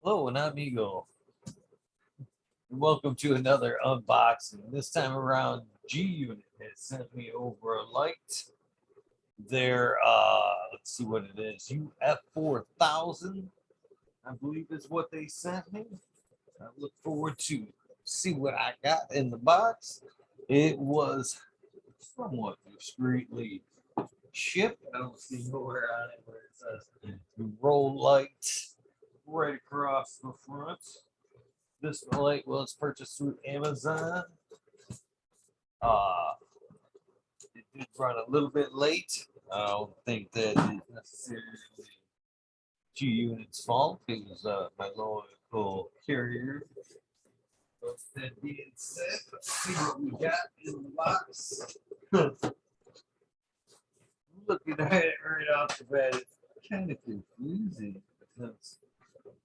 Hello, and amigo. Welcome to another unboxing. This time around, G Unit has sent me over a light. Their let's see what it is. UF4000, I believe is what they sent me. I look forward to see what I got in the box. It was somewhat discreetly shipped. I don't see nowhere on it where it says roll light right across the front. This light was purchased through Amazon. Uh, it did run a little bit late. I don't think that is necessarily G Unit's fault. It was my local carrier. But that being said, let's see what we got in the box. Looking at it right off the bat, it's kind of confusing because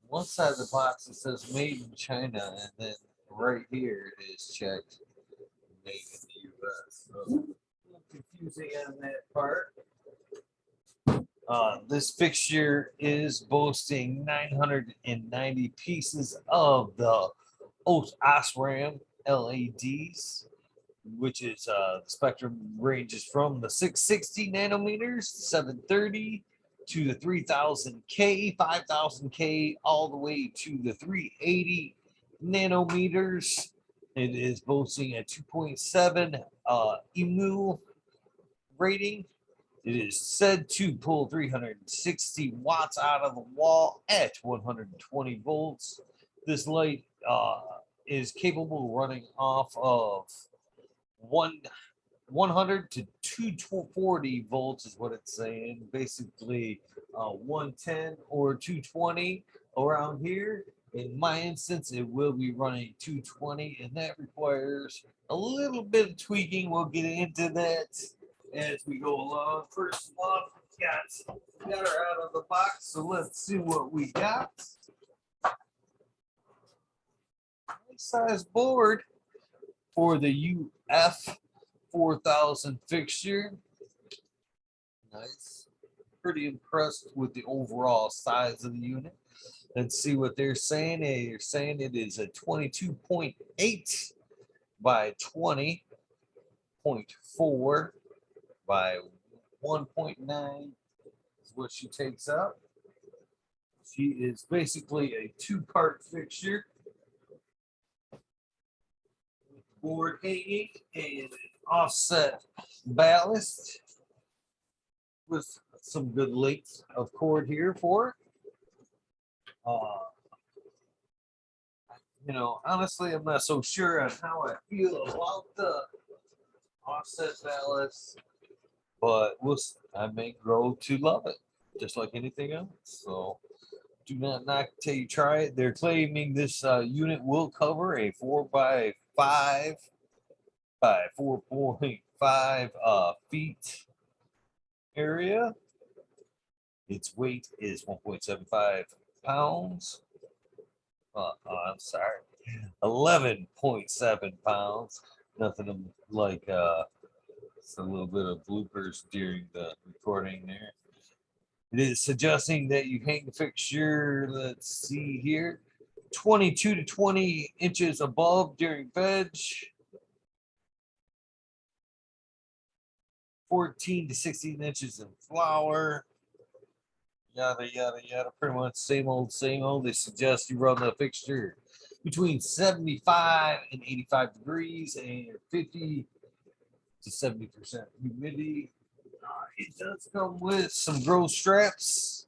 one side of the box it says made in China, and then right here it is checked made in the US. So a little confusing on that part. This fixture is boasting 990 pieces of the Osram LEDs, which is the spectrum ranges from the 660 nanometers, 730 to the 3000K, 5000K, all the way to the 380 nanometers. It is boasting a 2.7 EMU rating. It is said to pull 360 watts out of the wall at 120 volts. This light is capable of running off of 100 to 240 volts is what it's saying. Basically, 110 or 220 around here. In my instance, it will be running 220, and that requires a little bit of tweaking. We'll get into that as we go along. First off, got her out of the box, so let's see what we got. Nice size board for the UF4000 fixture. Nice. Pretty impressed with the overall size of the unit. Let's see what they're saying. They're saying it is a 22.8 by 20.4 by 1.9 is what she takes up. She is basically a two-part fixture. Board hanging and an offset ballast with some good length of cord here for it. Honestly, I'm not so sure on how I feel about the offset ballast, but I may grow to love it, just like anything else. So do not knock till you try it. They're claiming this unit will cover a 4x5 by 4.5 feet area. Its weight is 1.75 pounds. I'm sorry, 11.7 pounds. Nothing like it's a little bit of bloopers during the recording there. It is suggesting that you hang the fixture, let's see here, 22 to 20 inches above during veg, 14 to 16 inches in flower, yada, yada, yada. Pretty much same old, same old. They suggest you run the fixture between 75 and 85 degrees and 50 to 70% humidity. It does come with some grow straps,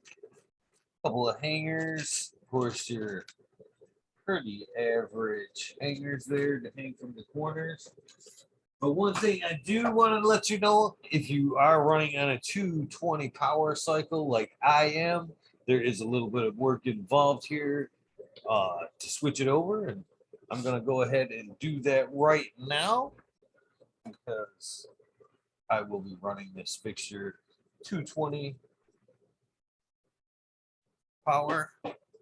a couple of hangers, of course, your pretty average hangers there to hang from the corners. But one thing I do want to let you know, if you are running on a 220 power cycle like I am, there is a little bit of work involved here to switch it over. And I'm going to go ahead and do that right now because I will be running this fixture 220 power.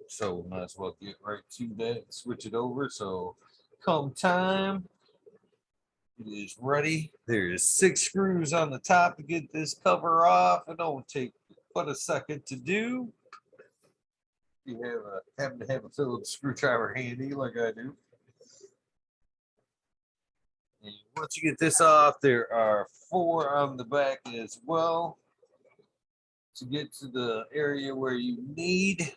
So might as well get right to that, switch it over. So come time, it is ready. There's 6 screws on the top to get this cover off. It don't take but a second to do. you happen to have a Phillips screwdriver handy like I do. And once you get this off, there are 4 on the back as well to get to the area where you need.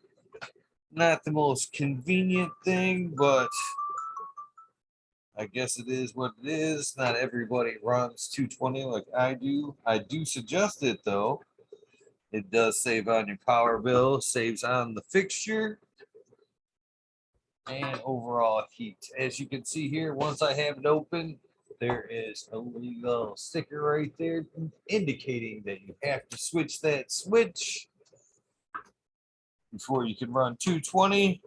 Not the most convenient thing, but I guess it is what it is. Not everybody runs 220 like I do. I do suggest it though. It does save on your power bill, saves on the fixture, and overall heat. As you can see here, once I have it open, there is a little sticker right there indicating that you have to switch that switch before you can run 220.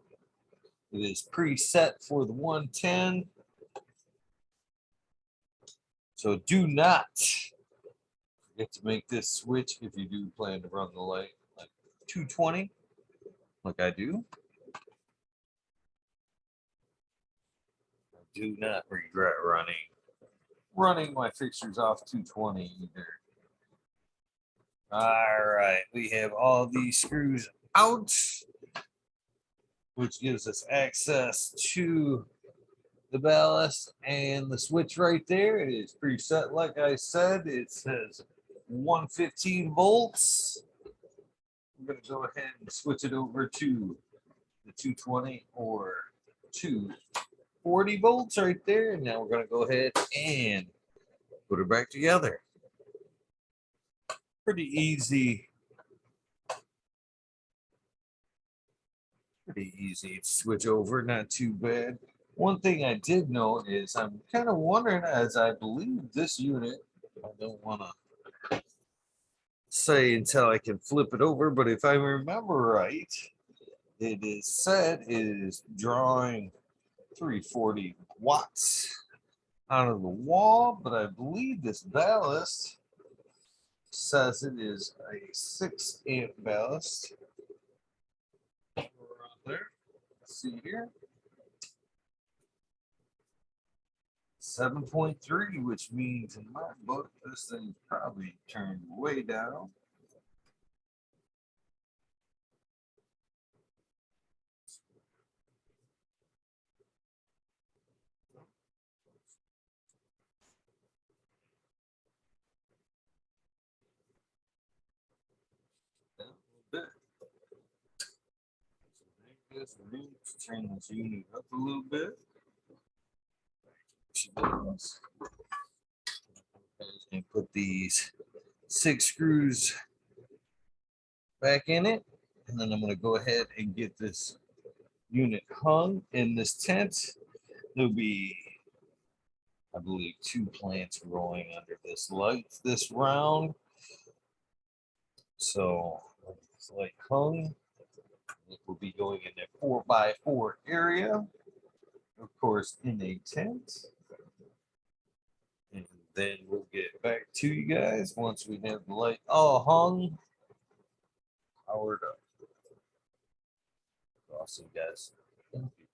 It is preset for the 110. So do not forget to make this switch if you do plan to run the light like 220, like I do. I do not regret running my fixtures off 220 either. All right, we have all these screws out, which gives us access to the ballast and the switch right there. It is preset, like I said. It says 115 volts. I'm going to go ahead and switch it over to the 220 or 240 volts right there. And now we're going to go ahead and put it back together. Pretty easy. Pretty easy to switch over, not too bad. One thing I did know is I'm kind of wondering, as I believe this unit, I don't want to say until I can flip it over, but if I remember right, it is said it is drawing 340 watts out of the wall, but I believe this ballast says it is a 6 amp ballast. Around there, see here, 7.3, which means in my book this thing's probably turned way down. Down a little bit. So there it is. Turn this unit up a little bit. And put these 6 screws back in it, and then I'm going to go ahead and get this unit hung in this tent. There'll be, I believe, 2 plants growing under this light this round. So this light hung, it will be going in a 4x4 area, of course, in a tent. And then we'll get back to you guys once we have the light all hung, powered up. Awesome, guys. Thank you.